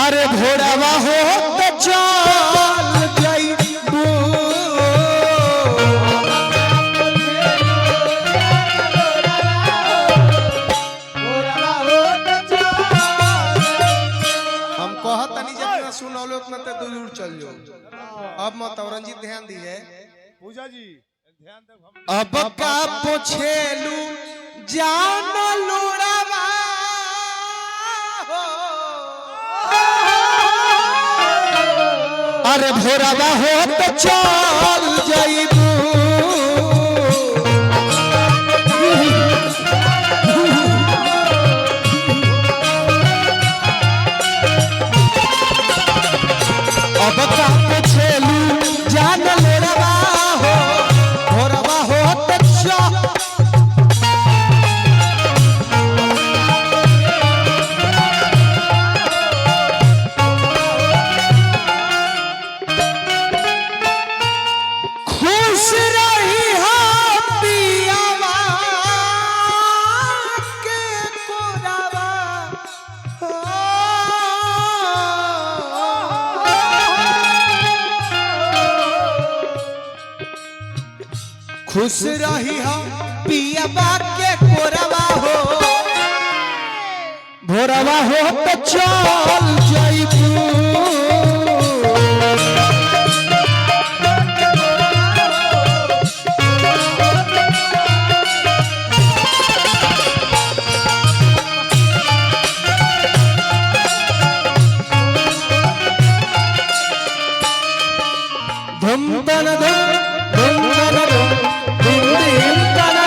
अरे भोरवा हो तो चल जइबू हम कहतनी जितना सुनौले उतना ते दूर चल जाओ। अब मत रंजीत ध्यान दिए पूजा जी ध्यान दे। अब का पूछेलू जान लुड़वा अरे भोरवा हो तो चल जइबू अब का पूछेलू जान लुड़वा हो भोरवा हो तो चल खुश रही हो पियाबा के कोरवा हो भोरवा हो तो चल जइबू धम तन धम धम तन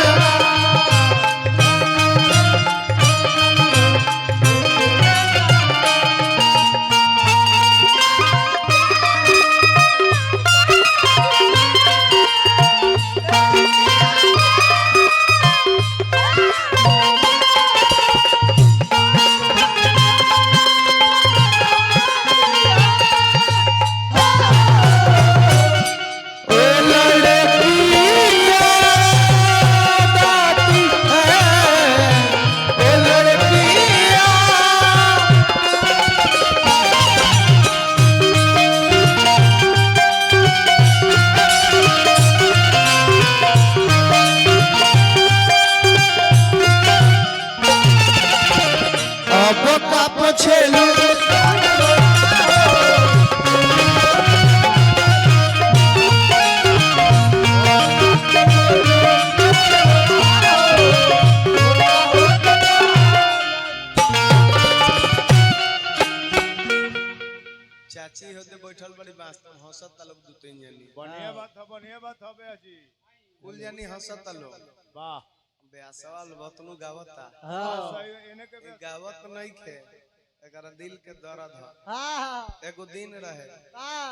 धम छेलू चाची होते बैठल बड़ी वास्तव हंसत लोग दू तीन जनी बढ़िया बात है बेजी कुल जनी हंसत लोग वाह बे सवाल बतनु गावता हां सही इने के गावत नहीं खे एकरा दिल के दर्द है हां एगो दिन रहे हां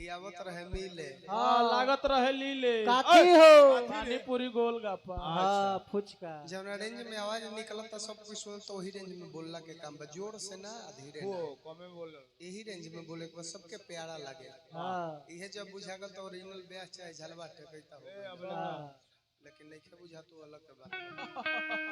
ई आवत रहे मिले हां लागत रहे लीले काची हो पानी पूरी गोलगप्पा हां फुचका जब रेंज में आवाज निकलत तो सब कुछ सुन तो वही रेंज में बोलला के काम बा जोर से ना धीरे वो कमे बोल यही रेंज में बोले को सबके प्यारा लागे हां इहे जब बुझागल तो ओरिजिनल ब्याह चाहे झलवा ठेकैता हो हां लेकिन नहीं के बुझा तो अलग के बात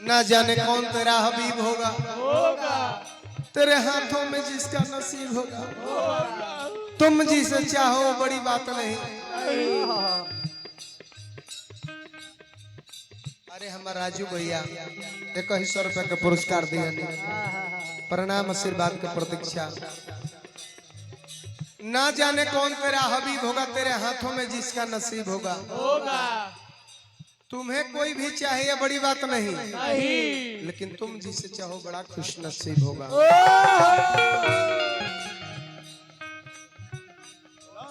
ना जाने कौन तेरा हबीब होगा तेरे हाथों में जिसका नसीब होगा तुम जिसे चाहो बड़ी बात नहीं। अरे हमारा राजू भैया 2100 रुपए का पुरस्कार दिया प्रणाम आशीर्वाद की प्रतीक्षा। ना जाने कौन तेरा हबीब होगा तेरे हाथों में जिसका नसीब होगा तुम्हें कोई भी चाहिए बड़ी बात नहीं लेकिन तुम जिसे चाहो बड़ा खुश नसीब होगा।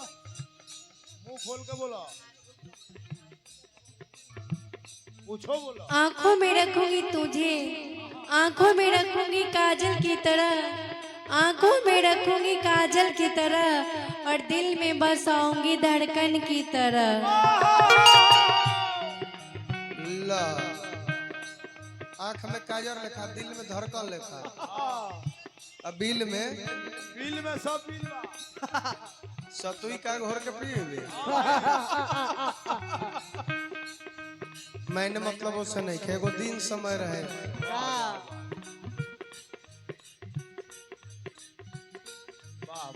मुंह खोल के बोला पूछो बोलो। आंखों में रखूंगी तुझे, आंखों में रखूंगी काजल की तरह, आंखों में रखूंगी काजल की तरह, और दिल में बसाऊंगी धड़कन की तरह। ला आंख में काजर लेखा, दिल में धड़कन लेखा, अब बिल में सब बिल बा। सतुई का घोर के पीबे। मैंने मतलब उसे नहीं खे, एगो दिन समय रहे।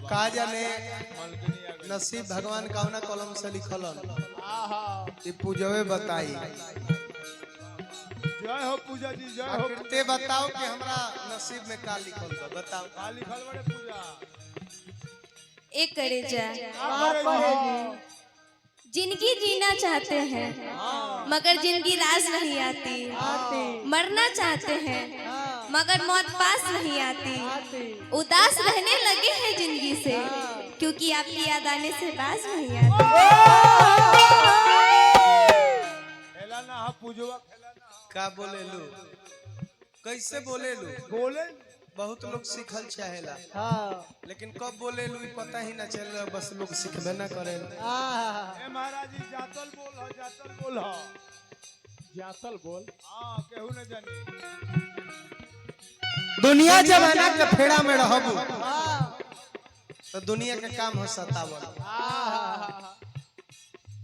का जाने नसीब भगवान कावना कलम से लिखलन, ये पूजवे बताई। जय हो पूजा जी, जय हो। ते बताओ कि हमरा नसीब में का लिखल बा, बताओ। का लिखल बड़े पूजा? एक करे जा, आप करे जिंदगी जीना चाहते हैं मगर जिंदगी रास नहीं आती, मरना चाहते हैं मगर मौत पास नहीं आती, उदास रहने लगे हैं जिंदगी से क्योंकि आपकी याद आने से बास नहीं आती। खेला ना हा पूजवा, खेला ना हा। का बोले लू, कैसे बोले लू? बोले बहुत लोग सीखल चाहेला, हाँ लेकिन कब बोले लू पता ही ना चल, बस लोग सीखबे ना करे। ए महाराज जी जातल बोल हो, जातल बोल हो। जातल बोल। हां केहू न जानी। दुनिया जमाना के फेड़ा में रहबू तो दुनिया के काम हो सतावल।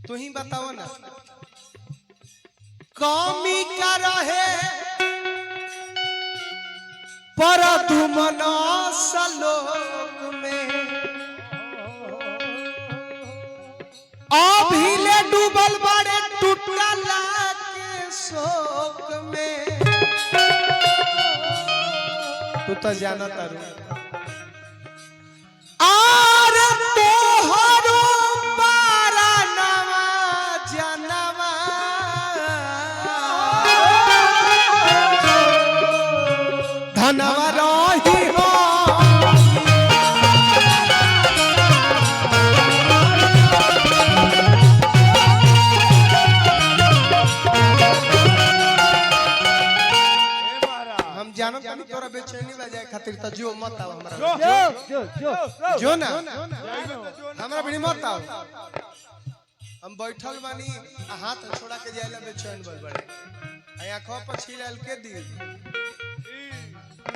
तू ही बताओ ना, कमी का रहे पर तुम सलोक में, अभी ले डूबल बड़े टूटला के शोक में। तू तो जाना तारू आर तोहरो पारा नवा जनवा, धनवा रही हो ए महाराज हम जानो तानी तोरा बेचैनी बजाए खातिर त जो मत आओ हमरा, जो जो ना जाइबे तो जो ना। हमरा भी मत आओ। हम बैठल बानी, हाथ छोड़ा के जाइला बेचैन बड़ बड़े, आंखों पर छिलल के दी।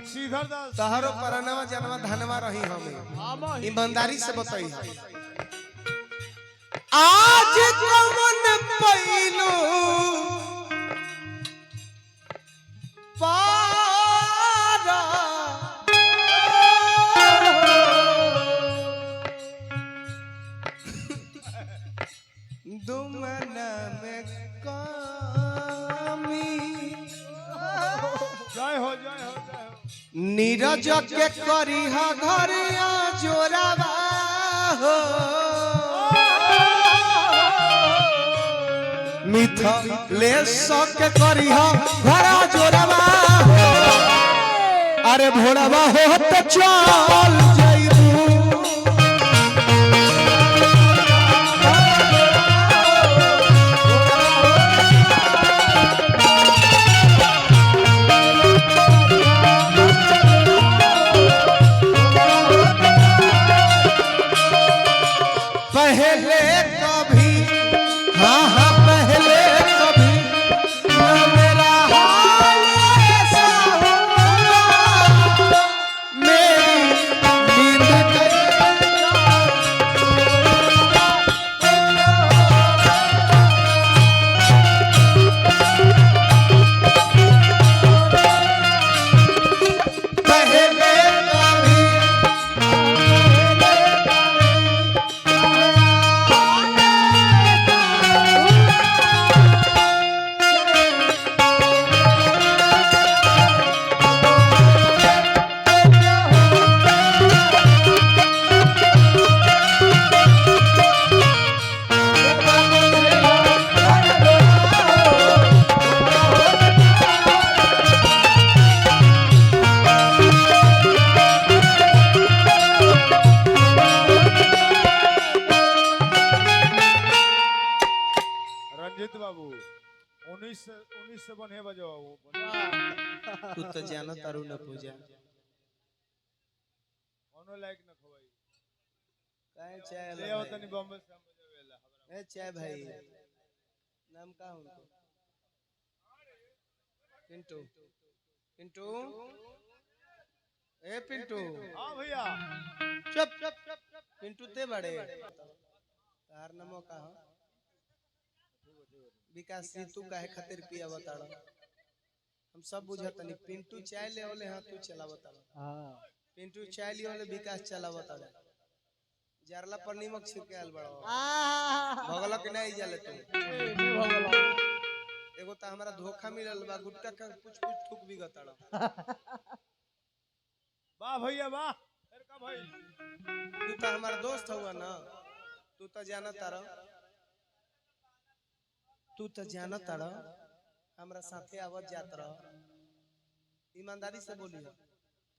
श्रीधर दास तहरो परनवा जनवा धनवा रही हमें, ईमानदारी से बताई। आज कौन पैलू पारा दुमना में कामी, जय हो, जय हो, जय हो। नीरज के करिहा घरिया जोरावा हो, मिथिलेश के करिहा घरा जोरावा हो, अरे भोरवा हो तो चल जाइबू। पहले कभी, हाँ हाँ पहले कभी न मेरा हाल ऐसा हुआ, मेरी नींद पहले कभी 19 से बने बजो वो तू तो जाना तारू न पूजा कोनो लायक न खवाई काहे चाय ले आओ तनी बॉम्बे से हम बजवेला ए चाय भाई नाम का उनको पिंटू पिंटू ए पिंटू हां भैया चुप पिंटू ते बड़े तार नमो का हो विकास जी तू काहे खातिर पिया बताड़ हम सब बुझत नहीं पिंटू चाय ले ओले हां तू चला बताड़ हां पिंटू चाय ले ओले विकास चला बताड़ जरला पर नीमक छिड़के आल बड़ा भगला के नहीं जाले तू नहीं भगला एगो त हमरा धोखा मिलल बा गुटका का कुछ थूक भी गताड़ वाह भैया वाह फिर का भाई तू तो हमारा दोस्त हुआ ना तू तो जाना तारा हमरा साथे आवत जात रह ईमानदारी से बोली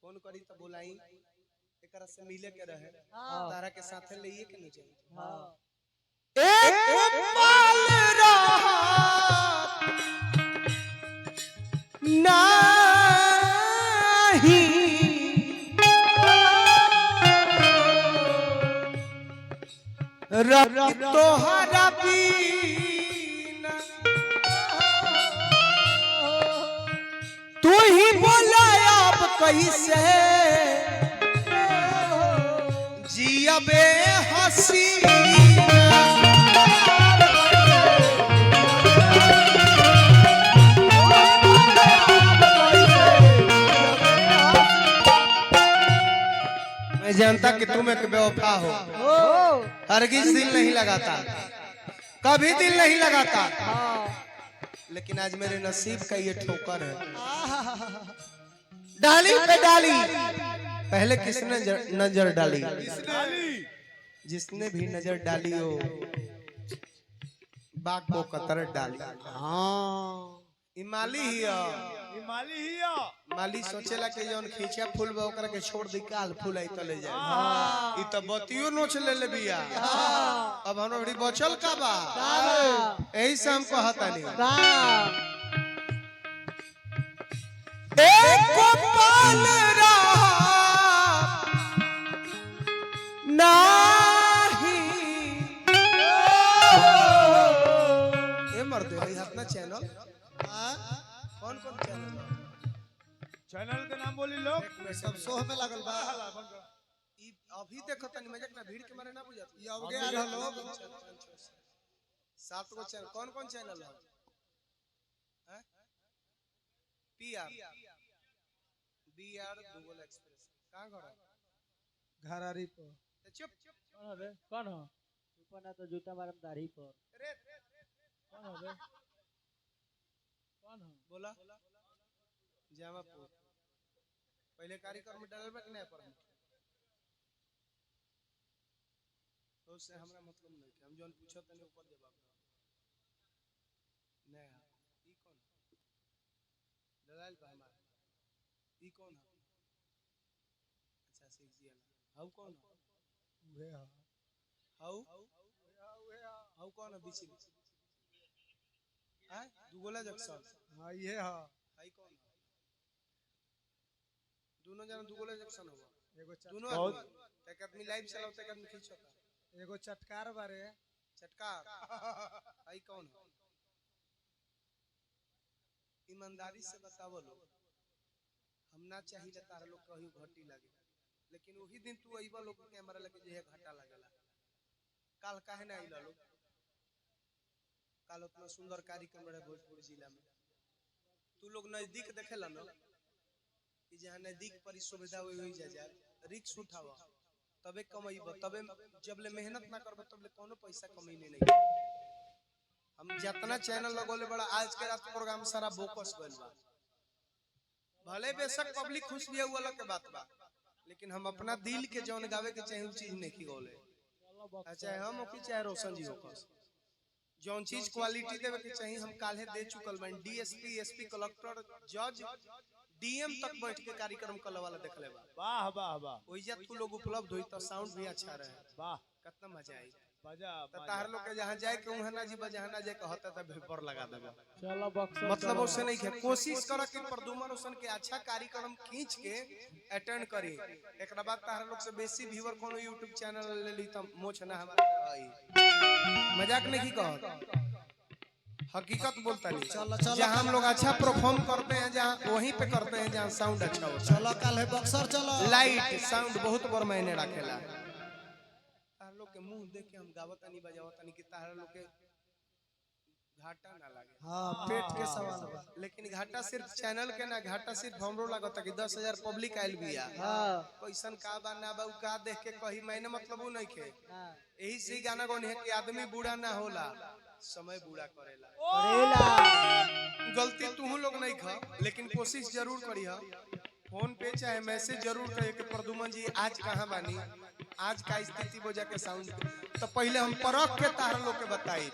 फोन करी तो बुलाई एकरा से मिले के रहे तारा के साथे लेइए के नहीं चाहिए हां एक पाल रहा नाही रब तोहरा बीना तू ही बोला अब कैसे जियबे हसीना मैं जानता कि तुम एक बेवफा हो हरगिज दिल नहीं लगाता कभी दिल नहीं लगाता लेकिन आज मेरे नसीब का ये ठोकर है डाली पे डाली पहले किसने नजर डाली जिसने भी नजर डाली हो बाग को कतर डाली माली ही माली सोचेला कि जौन खींचा फूल बा ओकरा के छोड़ दी काल फूल आई तले जाए ई त बतियो नोच ले ले बिया अब हमरा बड़ी बचल का बा एही से हम कहतानी एक पाल रहा नाही ए मर्दे भाई अपना चैनल कौन कौन चैनल चैनल के नाम बोली लोग सब सोह में लागल बा ई अभी देखत नहीं मजाक ना भीड़ के मारे ना बुझात ई अब गया लोग 7 गो चैनल कौन कौन चैनल है हैं पीआर बीआर गूगल एक्सप्रेस कहां घर घरारी पर चुप कौन हो ऊपर ना तो जूता मारम दाढ़ी पर कौन हो बे कौन हो बोला जामापुर पहले कार्यक्रम में डालबा कि नहीं पर तो से हमरा मतलब नहीं कि हम जोन पूछो तने ऊपर जवाब नहीं ई कौन दलाल बा हमार ई कौन है अच्छा सीख जिया हाउ कौन वे हाउ कौन है बीच में हां दुगोला जक्सन हां ये हां हाई कौन दोनों जन दुगोला जक्सन हुआ एगो दोनों एक आदमी लाइव चलाओ एक आदमी खींचता एगो चटकार बारे चटकार हाई कौन ईमानदारी से बतावो लोग हम ना चाहिए तारा लोग कहीं घटी लागे लेकिन वही दिन तू आइबा लोग कैमरा लेके जे घाटा लागला काल काहे ना आइला लोग काल उतना सुंदर कार्यक्रम रहे भोजपुर जिला में तू लोग नजदीक देखेला ना कि जहां नजदीक पर सुविधा होई जा रिक्स उठावा तबे कमाईबा तबे जबले मेहनत ना करबा तबले कोनो पैसा कमाईने नहीं हम जितना चैनल लगोले बड़ा आज के रात प्रोग्राम सारा बोकस गइल बा भले बेशक पब्लिक खुश भी हुआ के बात बा लेकिन हम अपना दिल के जौन गावे के चाहे चीज नहीं की गोले अच्छा हम ओकी चाहे रोशन जी होकस जौन चीज क्वालिटी देवे के चाहिए हम काल्हे दे चुकल बन डीएसपी एसपी कलेक्टर जज डीएम तक बैठ के कार्यक्रम कल वाला देखले बा वाह वाह वाह ओइजा तू लोग उपलब्ध होई तो साउंड भी अच्छा रहे वाह कितना मजा आई बजा तो तार लोग के जहाँ जाए के वहाँ ना जी जहाँ ना जाए के होता तो भेपर लगा देगा। चलो बक्सर मतलब उससे नहीं है, कोशिश करो कि प्रदुमन उसन के अच्छा कार्यक्रम खींच के अटेंड करी। एक बाद तार लोग से बेसी व्यूअर कोनो यूट्यूब चैनल ले ली तो मोछ ना हमारा भाई मजाक नहीं कहो, हकीकत बोलता नहीं। जहाँ हम लोग अच्छा परफॉर्म करते हैं जहाँ वहीं पे करते हैं जहाँ साउंड अच्छा होता है। चलो कल है बक्सर चलो, लाइट साउंड बहुत बड़ मायने रखेला। तार लोग के मुंह देख के हम गावत नहीं बजावत नहीं कि तार लोग के घाटा ना लगे। हाँ पेट के सवाल बा। लेकिन घाटा सिर्फ चैनल के ना, घाटा सिर्फ हमरो लगता कि 10,000 पब्लिक आइल बिया। हाँ कैसन का बा ना बा उ का देख के कही मैंने मतलब उ नहीं के। हाँ यही से गाना गौन है कि आदमी बूढ़ा ना होला, समय बूढ़ा करेला। करेला गलती तू लोग नहीं खा, लेकिन कोशिश जरूर करिहा। फोन पे चाहे मैसेज जरूर करे कि प्रदुमन जी आज कहाँ बानी, आज का स्थिति बोझा के साउंड। तो पहले हम परख के तार लोग के बताई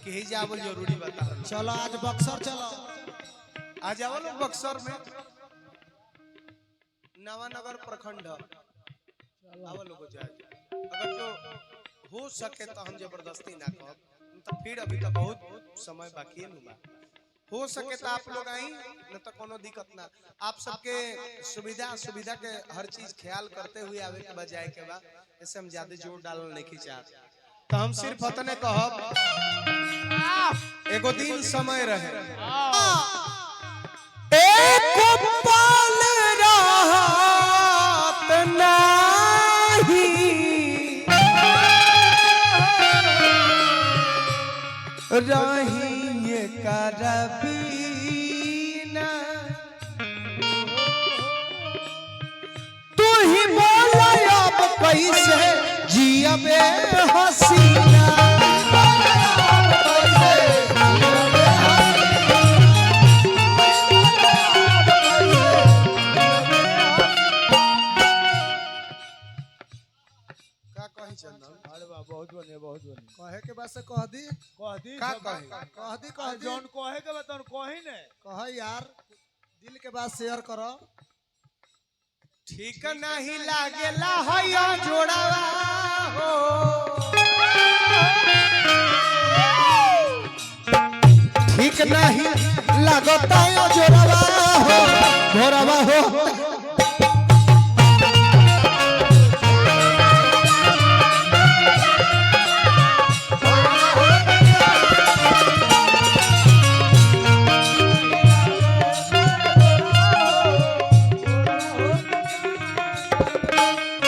कि ही जावल जरूरी बता। चलो आज बक्सर चलो, आज आवल बक्सर में नवानगर प्रखंड आवल लोग जाए। अगर जो हो सके तो हम जबरदस्ती ना कहब, तो फिर अभी तो बहुत समय बाकी है। हो सके तो आप लोग आई, न तो कोनो दिक्कत ना। आप सबके सुविधा के हर चीज ख्याल करते हुए आवे के बजाय के बाद ऐसे हम ज्यादा जोर डालना नहीं चाहते। तो हम सिर्फ इतने कहब एगो दिन समय रहे, एक पल रात नाही रही करबीना, तू ही बोल अब कैसे जियबे हसीना। अरे वाह बहुत बढ़िया बहुत बढ़िया। कहे के बाद से कह दी कह दी का सब- कहे? कह दी जौन कहे के बता कही ने। कह यार, दिल के बात शेयर करो। ठीक नहीं लागेला हया जोड़ावा हो, ठीक नहीं लगता यो जोड़ावा हो, जोड़ावा हो।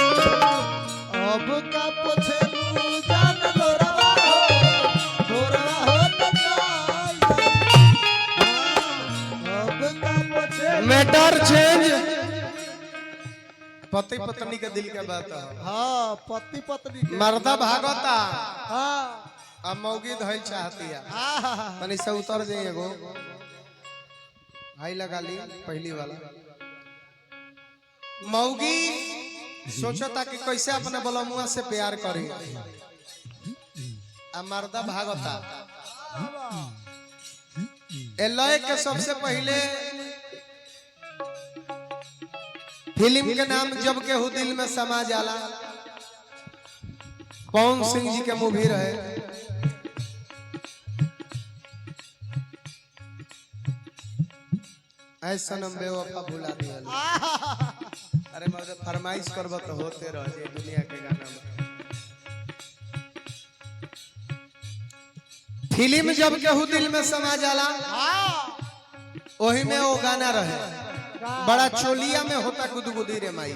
अब का पूछे तू जान लोरवा हो, लोरवा हो तो जान। अब का पूछे मैटर चेंज पति पत्नी के दिल के बात है। हाँ पति पत्नी के मर्दा भागता हाँ अब मौगी धइल चाहती है। हाँ तनी से उतर जाइए एगो हाई लगा ली पहली वाला। मौगी सोचता कि कैसे अपने बलमुआ से प्यार करी, आ मर्दा भागता। एलॉय के सबसे पहले फिल्म के नाम जब केहू दिल में समा जाला, पवन सिंह जी के मूवी रहे। ऐसा नम बेवफा भुला दिया। अरे मगर फरमाइश करब तो होते रह जे दुनिया के गाना में। फिल्म जब केहू दिल में समा जाला वही में वो गाना रहे, बड़ा चोलिया में होता गुदगुदी रे माई।